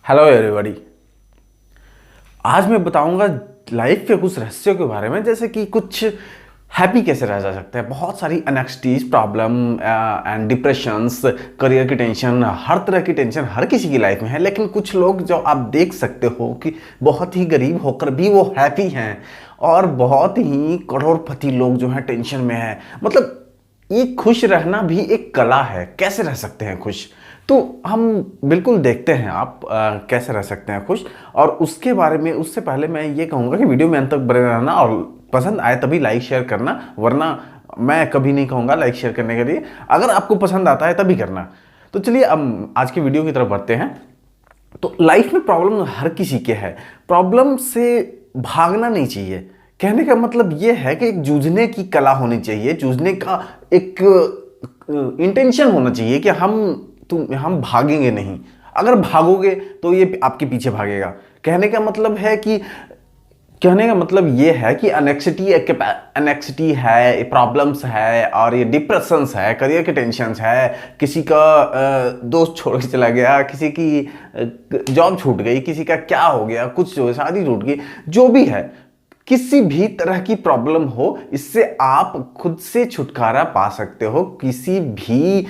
Hello everybody. आज मैं बताऊंगा लाइफ के कुछ रहस्यों के बारे में, जैसे कि कुछ हैप्पी कैसे रह जा सकते हैं। बहुत सारी एनेक्सिटीज, प्रॉब्लम एंड डिप्रेशंस, करियर की टेंशन, हर तरह की टेंशन हर किसी की लाइफ में है। लेकिन कुछ लोग जो आप देख सकते हो कि बहुत ही गरीब होकर भी वो हैप्पी हैं, और बहुत ही करोड़पति लोग जो हैं टेंशन में हैं। मतलब ये खुश रहना भी एक कला है। कैसे रह सकते हैं खुश, तो हम बिल्कुल देखते हैं आप कैसे रह सकते हैं खुश। और उसके बारे में, उससे पहले मैं ये कहूँगा कि वीडियो में अंत तक बने रहना, और पसंद आए तभी लाइक शेयर करना, वरना मैं कभी नहीं कहूँगा लाइक शेयर करने के लिए। अगर आपको पसंद आता है तभी करना। तो चलिए अब आज की वीडियो की तरफ बढ़ते हैं। तो लाइफ में प्रॉब्लम हर किसी के है। प्रॉब्लम से भागना नहीं चाहिए। कहने का मतलब ये है कि एक जूझने की कला होनी चाहिए, जूझने का एक इंटेंशन होना चाहिए कि हम भागेंगे नहीं। अगर भागोगे तो ये आपके पीछे भागेगा। कहने का मतलब है कि कहने का मतलब ये है कि एनेक्सिटी है, प्रॉब्लम्स है, और ये डिप्रेशंस है, करियर के टेंशन्स है, किसी का दोस्त छोड़ के चला गया, किसी की जॉब छूट गई, किसी का क्या हो गया, कुछ जो शादी टूट गई, जो भी है, किसी भी तरह की प्रॉब्लम हो, इससे आप खुद से छुटकारा पा सकते हो। किसी भी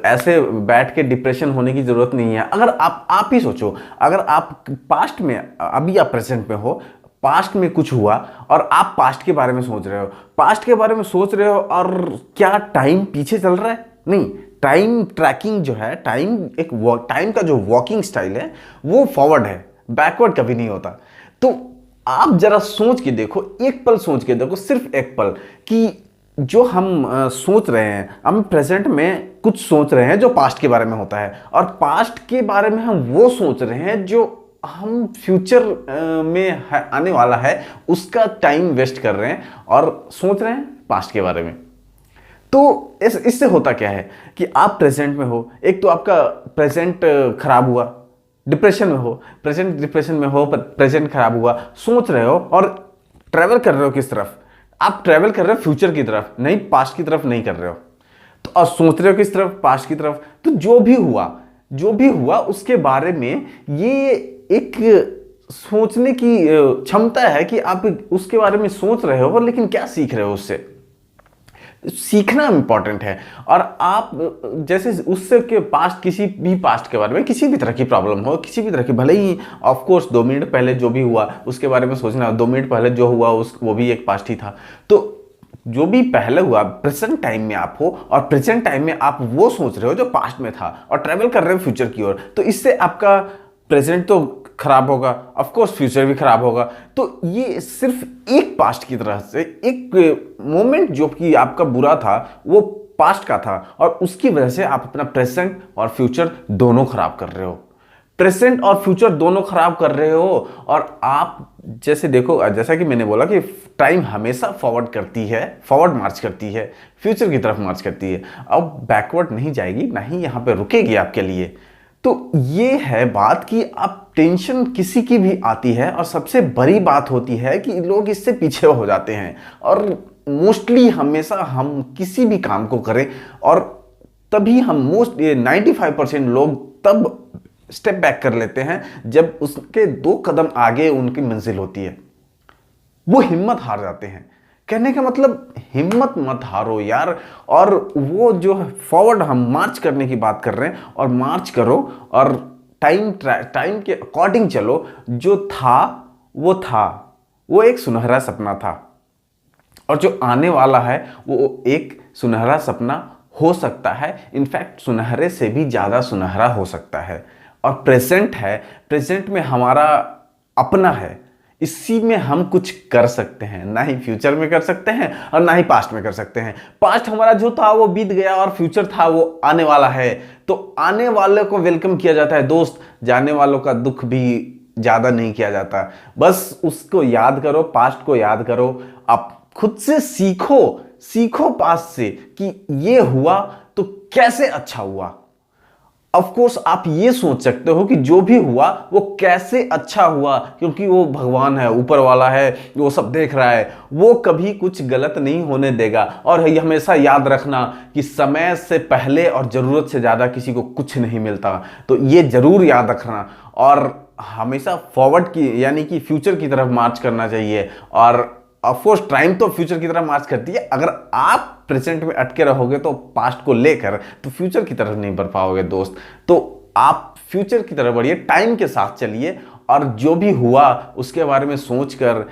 ऐसे बैठ के डिप्रेशन होने की जरूरत नहीं है। अगर आप ही सोचो, अगर आप पास्ट में, अभी आप प्रेजेंट में हो, पास्ट में कुछ हुआ और आप पास्ट के बारे में सोच रहे हो, पास्ट के बारे में सोच रहे हो, और क्या टाइम पीछे चल रहा है? नहीं, टाइम ट्रैकिंग जो है, टाइम का जो वॉकिंग स्टाइल है वो फॉरवर्ड है, बैकवर्ड कभी नहीं होता। तो आप जरा सोच के देखो, एक पल सोच के देखो, सिर्फ एक पल, कि जो हम सोच रहे हैं, हम प्रेजेंट में कुछ सोच रहे हैं जो पास्ट के बारे में होता है, और पास्ट के बारे में हम वो सोच रहे हैं जो हम फ्यूचर में आने वाला है, उसका टाइम वेस्ट कर रहे हैं और सोच रहे हैं पास्ट के बारे में। तो इससे होता क्या है कि आप प्रेजेंट में हो, एक तो आपका प्रेजेंट खराब हुआ, डिप्रेशन में हो, डिप्रेशन में हो, प्रेजेंट खराब हुआ, सोच रहे हो, और ट्रैवल कर रहे हो किस तरफ? आप ट्रैवल कर रहे हो फ्यूचर की तरफ, नहीं पास्ट की तरफ नहीं कर रहे हो। तो और सोच रहे हो किस तरफ? पास्ट की तरफ। तो जो भी हुआ उसके बारे में ये एक सोचने की क्षमता है कि आप उसके बारे में सोच रहे हो, लेकिन क्या सीख रहे हो उससे? सीखना इंपॉर्टेंट है। और आप जैसे उससे के पास्ट, किसी भी पास्ट के बारे में, किसी भी तरह की प्रॉब्लम हो, किसी भी तरह की, भले ही ऑफ कोर्स 2 मिनट पहले जो भी हुआ उसके बारे में सोचना, 2 मिनट पहले जो हुआ वो भी एक पास्ट ही था। तो जो भी पहले हुआ, प्रेजेंट टाइम में आप हो, और प्रेजेंट टाइम में आप वो सोच रहे हो जो पास्ट में था, और ट्रेवल कर रहे हो फ्यूचर की ओर। तो इससे आपका प्रेजेंट तो खराब होगा, ऑफ कोर्स फ्यूचर भी खराब होगा। तो ये सिर्फ एक पास्ट की तरह से, एक मोमेंट जो कि आपका बुरा था वो पास्ट का था, और उसकी वजह से आप अपना प्रेजेंट और फ्यूचर दोनों खराब कर रहे हो। प्रेजेंट और फ्यूचर दोनों खराब कर रहे हो। और आप जैसे देखो, जैसा कि मैंने बोला कि टाइम हमेशा फॉरवर्ड मार्च करती है, फ्यूचर की तरफ मार्च करती है। अब बैकवर्ड नहीं जाएगी, ना ही यहां पे रुकेगी आपके लिए। तो ये है बात कि आप टेंशन किसी की भी आती है, और सबसे बड़ी बात होती है कि लोग इससे पीछे हो जाते हैं। और मोस्टली हमेशा हम किसी भी काम को करें, और तभी हम 95% लोग तब स्टेप बैक कर लेते हैं जब उसके 2 कदम आगे उनकी मंजिल होती है, वो हिम्मत हार जाते हैं। कहने का मतलब हिम्मत मत हारो यार। और वो जो फॉरवर्ड हम मार्च करने की बात कर रहे हैं, और मार्च करो, और टाइम के अकॉर्डिंग चलो। जो था वो एक सुनहरा सपना था, और जो आने वाला है वो एक सुनहरा सपना हो सकता है। इनफैक्ट सुनहरे से भी ज्यादा सुनहरा हो सकता है। और प्रेजेंट में हमारा अपना है, इसी में हम कुछ कर सकते हैं। ना ही फ्यूचर में कर सकते हैं, और ना ही पास्ट में कर सकते हैं। पास्ट हमारा जो था वो बीत गया, और फ्यूचर था वो आने वाला है। तो आने वाले को वेलकम किया जाता है दोस्त, जाने वालों का दुख भी ज्यादा नहीं किया जाता। बस उसको याद करो, पास्ट को याद करो, आप खुद से सीखो पास्ट से कि ये हुआ तो कैसे अच्छा हुआ। ऑफ कोर्स आप ये सोच सकते हो कि जो भी हुआ वो कैसे अच्छा हुआ, क्योंकि वो भगवान है, ऊपर वाला है, वो सब देख रहा है, वो कभी कुछ गलत नहीं होने देगा। और ये हमेशा याद रखना कि समय से पहले और जरूरत से ज्यादा किसी को कुछ नहीं मिलता, तो ये जरूर याद रखना। और हमेशा फॉरवर्ड की यानी कि फ्यूचर की तरफ मार्च करना चाहिए। और ऑफकोर्स टाइम तो फ्यूचर की तरफ मार्च करती है, अगर आप प्रेजेंट में अटके रहोगे तो पास्ट को लेकर तो फ्यूचर की तरफ नहीं बढ़ पाओगे दोस्त। तो आप फ्यूचर की तरफ बढ़िए, टाइम के साथ चलिए, और जो भी हुआ उसके बारे में सोचकर,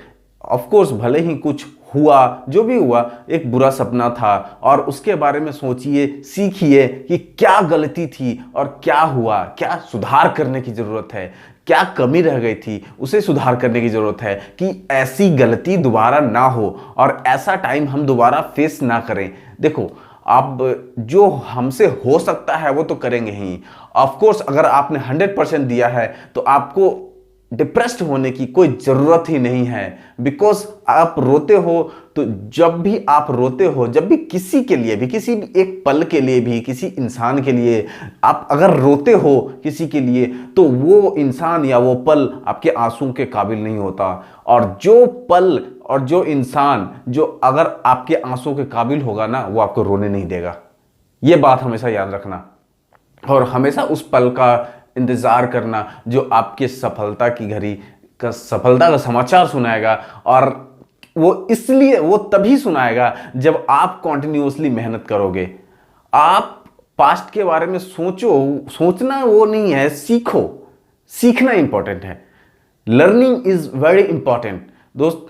ऑफ कोर्स भले ही कुछ हुआ, जो भी हुआ एक बुरा सपना था, और उसके बारे में सोचिए, सीखिए कि क्या गलती थी और क्या हुआ, क्या सुधार करने की जरूरत है, क्या कमी रह गई थी उसे सुधार करने की जरूरत है, कि ऐसी गलती दोबारा ना हो और ऐसा टाइम हम दोबारा फेस ना करें। देखो, आप जो हमसे हो सकता है वो तो करेंगे ही। ऑफ कोर्स अगर आपने 100% दिया है तो आपको डिप्रेस्ड होने की कोई जरूरत ही नहीं है, बिकॉज आप रोते हो तो जब भी आप रोते हो, जब भी किसी के लिए भी, किसी भी एक पल के लिए भी, किसी इंसान के लिए आप अगर रोते हो किसी के लिए, तो वो इंसान या वो पल आपके आंसू के काबिल नहीं होता। और जो पल और जो इंसान जो अगर आपके आंसू के काबिल होगा ना, वो आपको रोने नहीं देगा। ये बात हमेशा याद रखना, और हमेशा उस पल का इंतजार करना जो आपके सफलता की घड़ी का, सफलता का समाचार सुनाएगा। और वो इसलिए, वो तभी सुनाएगा जब आप कॉन्टिन्यूसली मेहनत करोगे। आप पास्ट के बारे में सोचो, सोचना वो नहीं है, सीखो, सीखना इंपॉर्टेंट है। लर्निंग इज वेरी इंपॉर्टेंट दोस्त,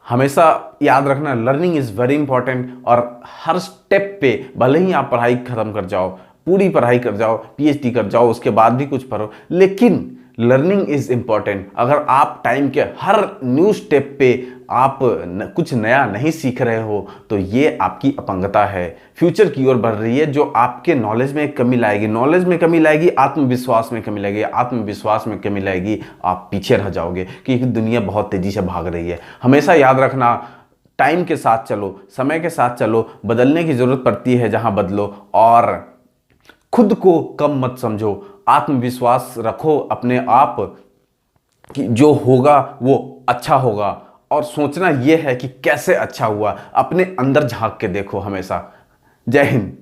हमेशा याद रखना, लर्निंग इज वेरी इंपॉर्टेंट। और हर स्टेप पे भले ही आप पढ़ाई खत्म कर जाओ, पूरी पढ़ाई कर जाओ, पीएचडी कर जाओ, उसके बाद भी कुछ पढ़ो, लेकिन लर्निंग इज इंपॉर्टेंट। अगर आप टाइम के हर न्यू स्टेप पे आप कुछ नया नहीं सीख रहे हो तो ये आपकी अपंगता है, फ्यूचर की ओर बढ़ रही है, जो आपके नॉलेज में कमी लाएगी, नॉलेज में कमी लाएगी, आत्मविश्वास में कमी लाएगी, आत्मविश्वास में कमी लाएगी, आप पीछे रह जाओगे, क्योंकि दुनिया बहुत तेजी से भाग रही है। हमेशा याद रखना, टाइम के साथ चलो, समय के साथ चलो, बदलने की जरूरत पड़ती है जहां बदलो, और खुद को कम मत समझो, आत्मविश्वास रखो अपने आप कि जो होगा वो अच्छा होगा। और सोचना यह है कि कैसे अच्छा हुआ, अपने अंदर झांक के देखो हमेशा। जय हिंद।